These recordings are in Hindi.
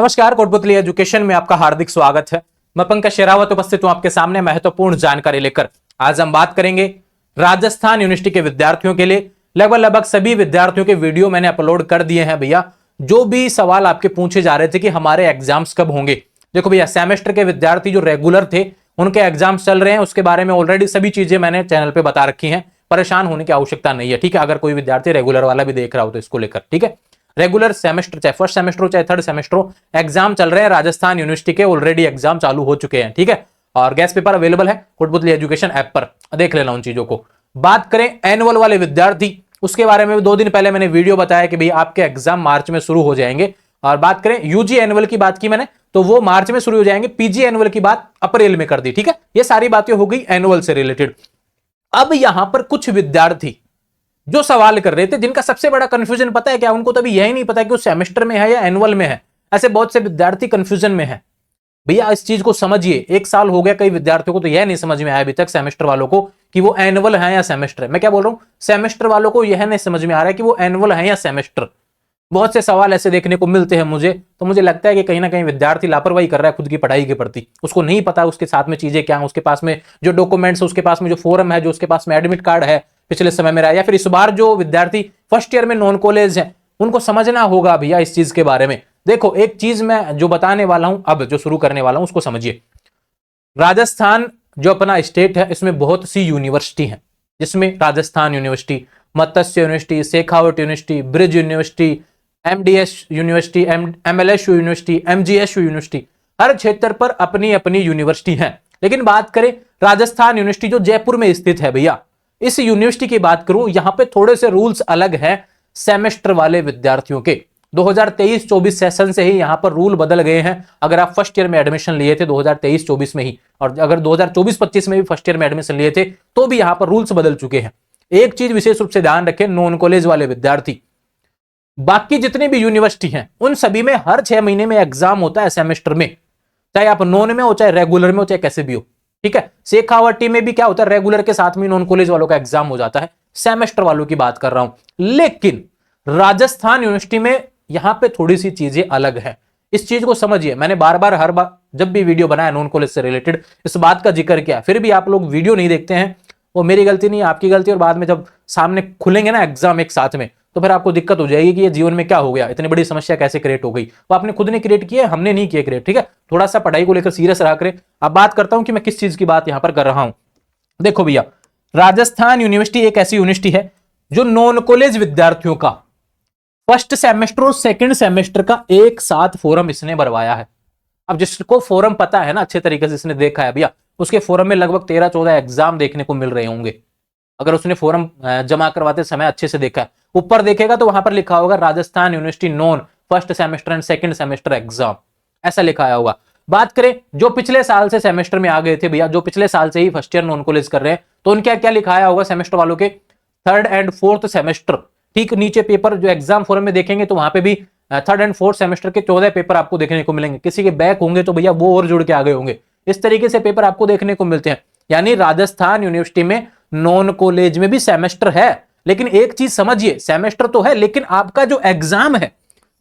नमस्कार, कोटपुतली एजुकेशन में आपका हार्दिक स्वागत है। मैं पंकज शेरावत उपस्थित हूं आपके सामने महत्वपूर्ण जानकारी लेकर। आज हम बात करेंगे राजस्थान यूनिवर्सिटी के विद्यार्थियों के लिए। लगभग सभी विद्यार्थियों के वीडियो मैंने अपलोड कर दिए हैं भैया। जो भी सवाल आपके पूछे जा रहे थे कि हमारे एग्जाम्स कब होंगे, देखो भैया, सेमेस्टर के विद्यार्थी जो रेगुलर थे उनके एग्जाम्स चल रहे हैं, उसके बारे में ऑलरेडी सभी चीजें मैंने चैनल पे बता रखी हैं। परेशान होने की आवश्यकता नहीं है, ठीक है। अगर कोई विद्यार्थी रेगुलर वाला भी देख रहा हो तो इसको लेकर, ठीक है। रेगुलर सेमेस्टर, चाहे फर्स्ट सेमेस्टर हो चाहे थर्ड सेमेस्टर हो, एग्जाम चल रहे हैं राजस्थान यूनिवर्सिटी के, ऑलरेडी एग्जाम चालू हो चुके हैं, ठीक है। और गैस पेपर अवेलेबल है कोटपुतली एजुकेशन ऐप पर, देख लेना उन चीजों को। बात करें एनुअल वाले विद्यार्थी, उसके बारे में 2 दिन पहले मैंने वीडियो बताया कि भाई आपके एग्जाम मार्च में शुरू हो जाएंगे। और बात करें यूजी एनुअल की बात की मैंने, तो वो मार्च में शुरू हो जाएंगे। पीजी एनुअल की बात अप्रैल में कर दी, ठीक है। ये सारी बातें हो गई एनुअल से रिलेटेड। अब यहां पर कुछ विद्यार्थी जो सवाल कर रहे थे, जिनका सबसे बड़ा कंफ्यूजन पता है क्या, उनको तो अभी यही नहीं पता कि वो सेमेस्टर में है या एनुअल में है। ऐसे बहुत से विद्यार्थी कंफ्यूजन में है। भैया इस चीज को समझिए, 1 साल हो गया कई विद्यार्थियों को तो यह नहीं समझ में आया अभी तक सेमेस्टर वालों को कि वो एनुअल है या सेमेस्टर है। मैं क्या बोल रहा हूं, सेमेस्टर वालों को यह नहीं समझ में आ रहा है कि वो एनुअल है या सेमेस्टर। बहुत से सवाल ऐसे देखने को मिलते हैं मुझे, तो मुझे लगता है कि कहीं ना कहीं विद्यार्थी लापरवाही कर रहा है खुद की पढ़ाई के प्रति। उसको नहीं पता उसके साथ में चीजें क्या है, उसके पास में जो डॉक्यूमेंट्स, उसके पास में जो फॉर्म है, जो उसके पास में एडमिट कार्ड है पिछले समय में रहा, या फिर इस बार जो विद्यार्थी फर्स्ट ईयर में नॉन कॉलेज है, उनको समझना होगा भैया इस चीज के बारे में। देखो एक चीज मैं जो बताने वाला हूं, अब जो शुरू करने वाला हूं उसको समझिए। राजस्थान जो अपना स्टेट है, इसमें बहुत सी यूनिवर्सिटी है, जिसमें Rajasthan university, Matsya university, Shekhawat university, Brij university, MDS university, MLSU university, MGSU university, हर क्षेत्र पर अपनी अपनी यूनिवर्सिटी है। लेकिन बात करें राजस्थान यूनिवर्सिटी जो जयपुर में स्थित है भैया, इस यूनिवर्सिटी की बात करूं, यहां पे थोड़े से रूल्स अलग हैं सेमेस्टर वाले विद्यार्थियों के। 2023-24 सेशन से ही यहां पर रूल बदल गए हैं। अगर आप फर्स्ट ईयर में एडमिशन लिए थे 2023-24 में ही, और अगर 2024-25 में भी फर्स्ट ईयर में एडमिशन लिए थे, तो भी यहां पर रूल्स बदल चुके हैं। एक चीज विशेष रूप से ध्यान रखें, नॉन कॉलेज वाले विद्यार्थी, बाकी जितनी भी यूनिवर्सिटी हैं उन सभी में हर 6 महीने में एग्जाम होता है सेमेस्टर में, चाहे आप नॉन में हो, चाहे रेगुलर में हो, चाहे कैसे भी हो, ठीक है। शेखावटी में भी क्या होता है, रेगुलर के साथ में नॉन कॉलेज वालों का एग्जाम हो जाता है। सेमेस्टर वालों की बात कर रहा हूं। लेकिन राजस्थान यूनिवर्सिटी में यहां पे थोड़ी सी चीजें अलग है। इस चीज को समझिए। मैंने बार बार हर बार जब भी वीडियो बनाया नॉन कॉलेज से रिलेटेड इस बात का जिक्र किया, फिर भी आप लोग वीडियो नहीं देखते हैं। वो मेरी गलती नहीं है, आपकी गलती। और बाद में जब सामने खुलेंगे ना एग्जाम एक साथ में, तो फिर आपको दिक्कत हो जाएगी कि ये जीवन में क्या हो गया, इतनी बड़ी समस्या कैसे क्रिएट हो गई। वो आपने खुद ने क्रिएट की है, हमने नहीं किया क्रिएट, ठीक है। थोड़ा सा पढ़ाई को लेकर सीरियस रहा करें। अब बात करता हूं कि मैं किस चीज की बात यहां पर कर रहा हूं। देखो भैया, राजस्थान यूनिवर्सिटी एक ऐसी यूनिवर्सिटी है जो नॉन कॉलेज विद्यार्थियों का फर्स्ट सेमेस्टर और सेकंड सेमेस्टर का एक साथ फोरम इसने भरवाया है। अब जिसको फोरम पता है ना, अच्छे तरीके से इसने देखा है भैया, उसके फोरम में लगभग 13-14 एग्जाम देखने को मिल रहे होंगे। अगर उसने फोरम जमा करवाते समय अच्छे से देखा है, ऊपर देखेगा तो वहां पर लिखा होगा Rajasthan university non first semester and second semester exam, ऐसा लिखा होगा। बात करें जो पिछले साल से सेमेस्टर में आ गए थे भैया, जो पिछले साल से ही फर्स्ट ईयर नॉन कॉलेज कर रहे हैं, तो उनके क्या लिखाया होगा सेमेस्टर वालों के, थर्ड एंड फोर्थ सेमेस्टर। ठीक नीचे पेपर जो एग्जाम फोरम में देखेंगे तो वहां पे भी थर्ड एंड फोर्थ सेमेस्टर के 14 पेपर आपको देखने को मिलेंगे। किसी के बैक होंगे तो भैया वो और जुड़ के आ गए होंगे। इस तरीके से पेपर आपको देखने को मिलते हैं। यानी राजस्थान यूनिवर्सिटी में नॉन कॉलेज में भी सेमेस्टर है। लेकिन एक चीज समझिए, सेमेस्टर तो है लेकिन आपका जो एग्जाम है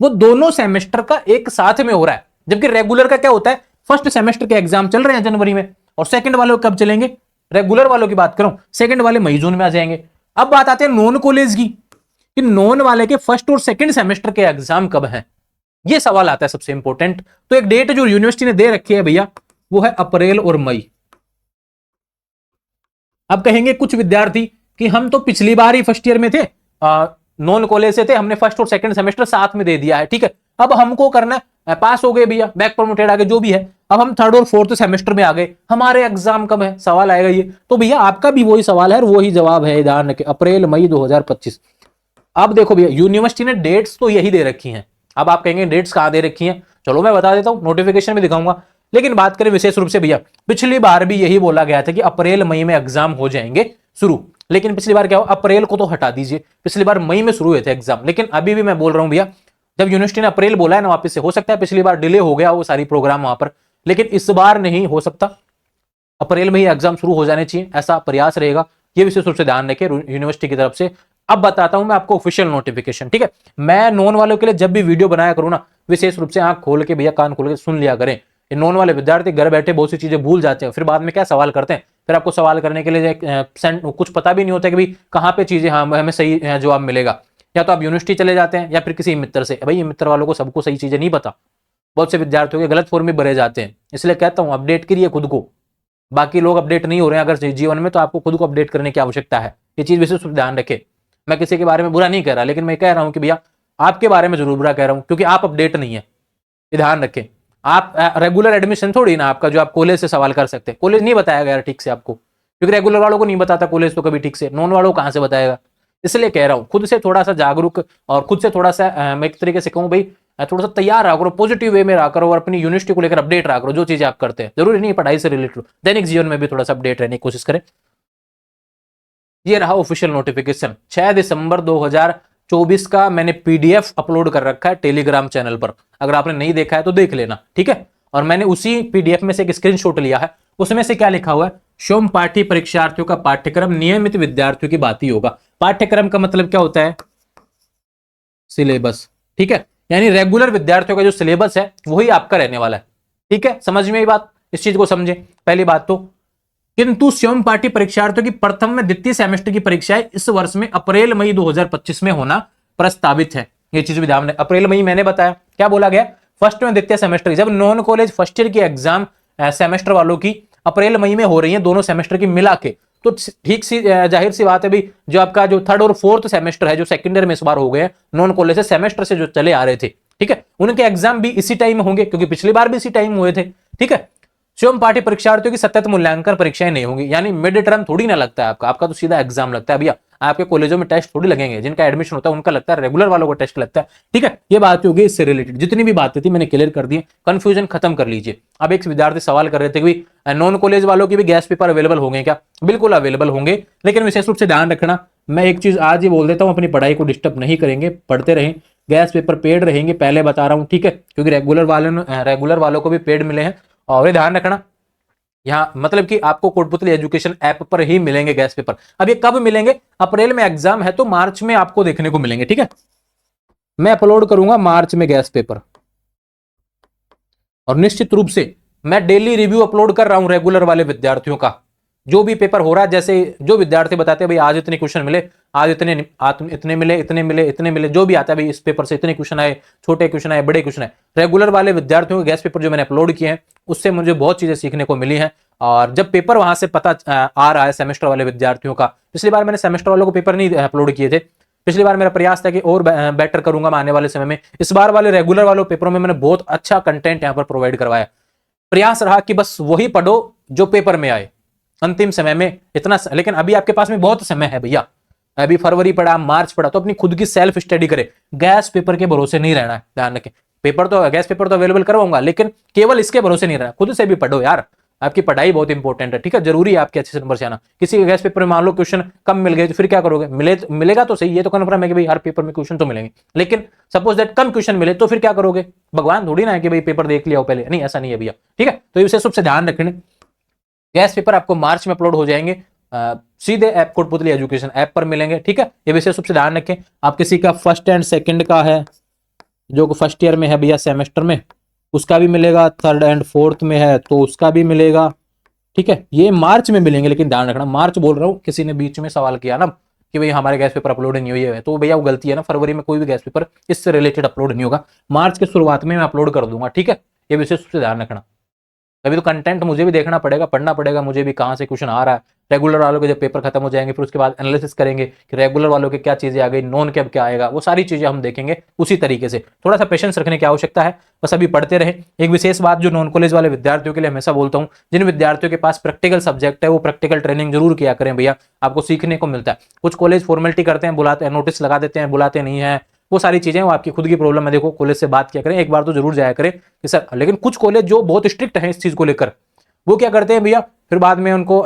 वो दोनों सेमेस्टर का एक साथ में हो रहा है। जबकि रेगुलर का क्या होता है, फर्स्ट सेमेस्टर के एग्जाम चल रहे हैं जनवरी में, और सेकंड वालों कब चलेंगे, रेगुलर वालों की बात करूं, सेकंड वाले मई जून में आ जाएंगे। अब बात आती है नॉन कॉलेज की, कि नॉन वाले के फर्स्ट और सेकंड सेमेस्टर के एग्जाम कब हैं, ये सवाल आता है सबसे इंपॉर्टेंट। तो एक डेट जो यूनिवर्सिटी ने दे रखी है भैया, वो है अप्रैल और मई। अब कहेंगे कुछ विद्यार्थी कि हम तो पिछली बार ही फर्स्ट ईयर में थे, नॉन कॉलेज से थे, हमने फर्स्ट और सेकंड सेमेस्टर साथ में दे दिया है, ठीक है। अब हमको करना है, पास हो गए भैया, बैक प्रमोटेड आ गए, जो भी है, अब हम थर्ड और फोर्थ सेमेस्टर में आ गए, हमारे एग्जाम कब है, सवाल आएगा ये। तो भैया आपका भी वही सवाल है और वही जवाब है, ध्यान रखें, अप्रैल मई 2025। अब देखो भैया, यूनिवर्सिटी ने डेट्स तो यही दे रखी हैं। अब आप कहेंगे डेट्स कहां दे रखी हैं, चलो मैं बता देता हूं, नोटिफिकेशन में दिखाऊंगा। लेकिन बात करें विशेष रूप से भैया, पिछली बार भी यही बोला गया था कि अप्रैल मई में एग्जाम हो जाएंगे शुरू। लेकिन पिछली बार क्या हो, अप्रैल को तो हटा दीजिए, पिछली बार मई में शुरू हुए थे एग्जाम। लेकिन अभी भी मैं बोल रहा हूं भैया, जब यूनिवर्सिटी ने अप्रैल बोला है ना, वापस से हो सकता है पिछली बार डिले हो गया वो सारी प्रोग्राम वहां पर, लेकिन इस बार नहीं हो सकता, अप्रैल में ही एग्जाम शुरू हो जाने चाहिए, ऐसा प्रयास रहेगा। ये विशेष रूप से ध्यान रखें यूनिवर्सिटी की तरफ से। अब बताता हूं मैं आपको ऑफिशियल नोटिफिकेशन, ठीक है। मैं नॉन वालों के लिए जब भी वीडियो बनाया करूं ना, विशेष रूप से आंख खोल के भैया, कान खोल के सुन लिया करें। ये नॉन वाले विद्यार्थी घर बैठे बहुत सी चीजें भूल जाते हैं, फिर बाद में क्या सवाल करते हैं, फिर आपको सवाल करने के लिए कुछ पता भी नहीं होता कि भाई कहाँ पे चीजें हमें सही जवाब मिलेगा। या तो आप यूनिवर्सिटी चले जाते हैं या फिर किसी मित्र से, भाई ये मित्र वालों को सबको सही चीजें नहीं पता, बहुत से विद्यार्थियों के गलत फॉर्म में भरे जाते हैं। इसलिए कहता हूं अपडेट करिए खुद को, बाकी लोग अपडेट नहीं हो रहे हैं अगर जीवन में, तो आपको खुद को अपडेट करने की आवश्यकता है। ये चीज विशेष ध्यान रखें। मैं किसी के बारे में बुरा नहीं कह रहा, लेकिन मैं कह रहा हूं कि भैया आपके बारे में जरूर बुरा कह रहा हूं, क्योंकि आप अपडेट नहीं है। ये ध्यान रखें। आप रेगुलर एडमिशन थोड़ी ना आपका, जो आप कॉलेज से सवाल कर सकते हैं। कॉलेज नहीं बताया गया ठीक से आपको, क्योंकि रेगुलर वालों को नहीं बताता कॉलेज तो कभी ठीक से, नॉन वालों को कहां से बताएगा। इसलिए कह रहा हूं खुद से थोड़ा सा जागरूक, और खुद से थोड़ा सा मैं एक तरीके से कहूं भाई, थोड़ा सा तैयार रहा करो, पॉजिटिव वे में रहा करो, और अपनी यूनिवर्सिटी को लेकर अपडेट रहा करो। जो चीजें आप करते हैं जरूरी नहीं पढ़ाई से रिलेटेड, दैनिक जीवन में भी थोड़ा सा अपडेट रहने की कोशिश करें। ये रहा ऑफिशियल नोटिफिकेशन 6 दिसंबर 2024 का। मैंने पीडीएफ अपलोड कर रखा है टेलीग्राम चैनल पर, अगर आपने नहीं देखा है तो देख लेना, ठीक है। और मैंने उसी पीडीएफ में से एक स्क्रीनशॉट लिया है, उसमें से क्या लिखा हुआ है, सोम पाठी परीक्षार्थियों का पाठ्यक्रम नियमित विद्यार्थियों की बात ही होगा। पाठ्यक्रम का मतलब क्या होता है, सिलेबस, ठीक है। यानी रेगुलर विद्यार्थियों का जो सिलेबस है वही आपका रहने वाला है, ठीक है। समझ में ये बात, इस चीज को समझे। पहली बात तो, किंतु स्वयं पाठी परीक्षार्थियों की प्रथम में द्वितीय सेमेस्टर की परीक्षाएं इस वर्ष में अप्रैल मई 2025 में होना प्रस्तावित है। ये चीज भी ध्यान, अप्रैल मई मैंने बताया, क्या बोला गया, फर्स्ट में द्वितीय सेमेस्टर की, जब नॉन कॉलेज फर्स्ट ईयर की एग्जाम सेमेस्टर वालों की अप्रैल मई में हो रही है, दोनों सेमेस्टर की मिला के, तो ठीक सी जाहिर सी बात है भी, जो आपका जो थर्ड और फोर्थ सेमेस्टर है, जो सेकंड ईयर में इस बार हो गए नॉन कॉलेज से सेमेस्टर से जो चले आ रहे थे, ठीक है, उनके एग्जाम भी इसी टाइम होंगे, क्योंकि पिछली बार भी इसी टाइम हुए थे, ठीक है। स्वयं पाठी परीक्षार्थियों की सतत मूल्यांकन परीक्षाएं नहीं होंगी, यानी मिड टर्म थोड़ी ना लगता है आपका तो सीधा एग्जाम लगता है भैया। आपके कॉलेजों में टेस्ट थोड़ी लगेंगे, जिनका एडमिशन होता है उनका लगता है, रेगुलर वालों का टेस्ट लगता है, ठीक है। ये बात होगी इससे रिलेटेड, जितनी भी बातें थी मैंने क्लियर कर दी, कंफ्यूजन खत्म कर लीजिए। अब एक विद्यार्थी सवाल कर रहे थे कि नॉन कॉलेज वालों की भी गैस पेपर अवेलेबल होंगे क्या, बिल्कुल अवेलेबल होंगे, लेकिन विशेष रूप से ध्यान रखना, मैं एक चीज आज ही बोल देता हूं, अपनी पढ़ाई को डिस्टर्ब नहीं करेंगे, पढ़ते रहें, गैस पेपर पेड रहेंगे, पहले बता रहा हूं, ठीक है, क्योंकि रेगुलर वालों को भी पेड मिले हैं। और ये ध्यान रखना, यहाँ मतलब कि आपको कोटपुतली एजुकेशन ऐप पर ही मिलेंगे गैस पेपर। अब ये कब मिलेंगे, अप्रैल में एग्जाम है तो मार्च में आपको देखने को मिलेंगे, ठीक है। मैं अपलोड करूंगा मार्च में गैस पेपर, और निश्चित रूप से मैं डेली रिव्यू अपलोड कर रहा हूं रेगुलर वाले विद्यार्थियों का, जो भी पेपर हो रहा है। जैसे जो विद्यार्थी बताते हैं भाई आज इतने क्वेश्चन मिले, आज इतने मिले, इतने मिले, जो भी आता है भाई इस पेपर से इतने क्वेश्चन आए, छोटे क्वेश्चन आए, बड़े क्वेश्चन आए, रेगुलर वाले विद्यार्थियों के गैस पेपर जो मैंने अपलोड किए हैं, उससे मुझे बहुत चीजें सीखने को मिली हैं। और जब पेपर वहां से पता आ रहा है सेमेस्टर वाले विद्यार्थियों का, पिछली बार मैंने सेमेस्टर वालों को पेपर नहीं अपलोड किए थे, पिछली बार मेरा प्रयास था कि और बेटर करूंगा मैं आने वाले समय में। इस बार वाले रेगुलर वालों पेपरों में मैंने बहुत अच्छा कंटेंट यहां पर प्रोवाइड करवाया। प्रयास रहा कि बस वही पढ़ो जो पेपर में आए अंतिम समय में इतना, लेकिन अभी आपके पास में बहुत समय है भैया, अभी फरवरी पड़ा, मार्च पड़ा, तो अपनी खुद की सेल्फ स्टडी करे, गैस पेपर के भरोसे नहीं रहना है, ध्यान रखें। गैस पेपर तो अवेलेबल करवाऊंगा, लेकिन केवल इसके भरोसे नहीं रहना, खुद से भी पढ़ो यार, आपकी पढ़ाई बहुत इंपॉर्टेंट है, ठीक है। जरूरी है आपके अच्छे नंबर से आना। किसी के गैस पेपर में मान लो क्वेश्चन कम मिल गए तो फिर क्या करोगे, मिलेगा तो सही, ये तो कन्फर्म है कि भाई हर पेपर में क्वेश्चन तो मिलेंगे, लेकिन सपोज दैट कम क्वेश्चन मिले तो फिर क्या करोगे, भगवान थोड़ी ना है कि भाई पेपर देख लिया हो पहले, नहीं ऐसा नहीं है भैया, ठीक है। तो इसे सबसे ध्यान रखने, गैस पेपर आपको मार्च में अपलोड हो जाएंगे, सीधे ऐप कोटपुतली एजुकेशन ऐप पर मिलेंगे, ठीक है। ये विषय सबसे ध्यान रखें। आप किसी का फर्स्ट एंड सेकंड का है, जो फर्स्ट ईयर में है भैया सेमेस्टर में, उसका भी मिलेगा, थर्ड एंड फोर्थ में है तो उसका भी मिलेगा, ठीक है। ये मार्च में मिलेंगे, लेकिन ध्यान रखना मार्च बोल रहा हूँ, किसी ने बीच में सवाल किया ना कि भाई हमारे गैस पेपर अपलोड नहीं हुई है, तो भैया वो गलती है ना, फरवरी में कोई भी गैस पेपर इससे रिलेटेड अपलोड नहीं होगा, मार्च के शुरुआत में मैं अपलोड कर दूंगा, ठीक है। ये विषय सबसे ध्यान रखना। अभी तो कंटेंट मुझे भी देखना पड़ेगा, पढ़ना पड़ेगा मुझे भी, कहाँ से क्वेश्चन आ रहा है। रेगुलर वालों के जब पेपर खत्म हो जाएंगे फिर उसके बाद एनालिसिस करेंगे कि रेगुलर वालों के क्या चीजें आ गई, नॉन के अब क्या आएगा, वो सारी चीजें हम देखेंगे उसी तरीके से। थोड़ा सा पेशेंस रखने की आवश्यकता है, बस अभी पढ़ते रहे। एक विशेष बात जो नॉन कॉलेज वाले विद्यार्थियों के लिए हमेशा बोलता हूँ, जिन विद्यार्थियों के पास प्रैक्टिकल सब्जेक्ट है वो प्रैक्टिकल ट्रेनिंग जरूर किया करें भैया, आपको सीखने को मिलता है। कुछ कॉलेज फॉर्मेलिटी करते हैं, बुलाते हैं, नोटिस लगा देते हैं, बुलाते नहीं है, वो सारी चीजें वो आपकी खुद की प्रॉब्लम है। देखो कॉलेज से बात किया करें, एक बार तो जरूर जाया करें कि सर, लेकिन कुछ कॉलेज जो बहुत स्ट्रिक्ट है इस चीज को लेकर, वो क्या करते हैं भैया, फिर बाद में उनको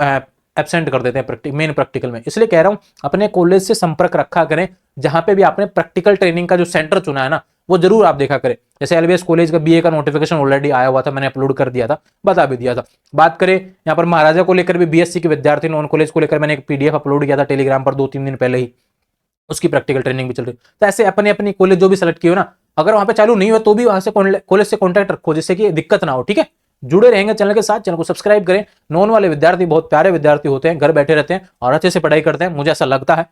एब्सेंट कर देते हैं मेन प्रैक्टिकल में। इसलिए कह रहा हूं अपने कॉलेज से संपर्क रखा करें, जहां पे भी आपने प्रैक्टिकल ट्रेनिंग का जो सेंटर चुना है ना, वो जरूर आप देखा करें। जैसे एलबीएस कॉलेज का बीए का नोटिफिकेशन ऑलरेडी आया हुआ था, मैंने अपलोड कर दिया था, बता भी दिया था। बात करें यहाँ पर महाराजा को लेकर भी, बीएससी के विद्यार्थी नॉन कॉलेज को लेकर मैंने एक पीडीएफ अपलोड किया था टेलीग्राम पर 2-3 दिन पहले ही, उसकी प्रैक्टिकल ट्रेनिंग भी चल रही है। तो ऐसे अपने अपनी कॉलेज जो भी सेलेक्ट किए हो ना, अगर वहां पे चालू नहीं हो तो भी वहां से कॉलेज से कॉन्टैक्ट रखो, जिससे कि दिक्कत ना हो। ठीक है, जुड़े रहेंगे चैनल के साथ, चैनल को सब्सक्राइब करें। नॉन वाले विद्यार्थी बहुत प्यारे विद्यार्थी होते हैं, घर बैठे रहते हैं और अच्छे से पढ़ाई करते हैं, मुझे ऐसा लगता है।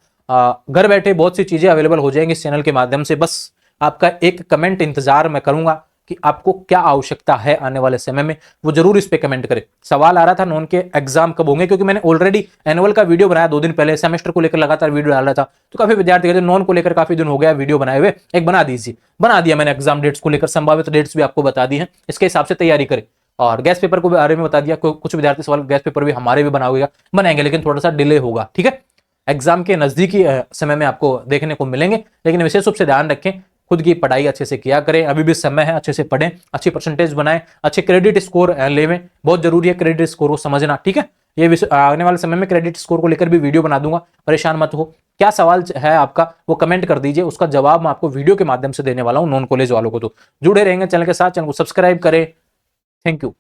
घर बैठे बहुत सी चीजें अवेलेबल हो जाएंगी इस चैनल के माध्यम से। बस आपका एक कमेंट इंतजार मैं करूंगा कि आपको क्या आवश्यकता है आने वाले समय में, वो जरूर इस पे कमेंट करें। सवाल आ रहा था नॉन के एग्जाम कब होंगे, क्योंकि मैंने ऑलरेडी एनुअल का वीडियो बनाया 2 दिन पहले, सेमेस्टर को लेकर लगातार वीडियो डाल रहा था, तो काफी विद्यार्थी कहते नॉन को लेकर काफी दिन हो गया वीडियो बनाए हुए, एक बना दीजिए। बना दिया मैंने, एग्जाम डेट्स को लेकर संभावित डेट्स भी आपको बता दी है, इसके हिसाब से तैयारी करें। और गैस पेपर को बारे में बता दिया, कुछ विद्यार्थी सवाल गैस पेपर भी हमारे भी बनाएंगे, लेकिन थोड़ा सा डिले होगा। ठीक है, एग्जाम के नजदीकी समय में आपको देखने को मिलेंगे, लेकिन विशेष रूप से ध्यान रखें, खुद की पढ़ाई अच्छे से किया करें, अभी भी समय है, अच्छे से पढ़ें, अच्छी परसेंटेज बनाएं, अच्छे क्रेडिट स्कोर लेवें, बहुत जरूरी है क्रेडिट स्कोर को समझना। ठीक है, ये आने वाले समय में क्रेडिट स्कोर को लेकर भी वीडियो बना दूंगा, परेशान मत हो। क्या सवाल है आपका वो कमेंट कर दीजिए, उसका जवाब मैं आपको वीडियो के माध्यम से देने वाला हूं नॉन कॉलेज वालों को। तो जुड़े रहेंगे चैनल के साथ, चैनल को सब्सक्राइब करें। Thank you.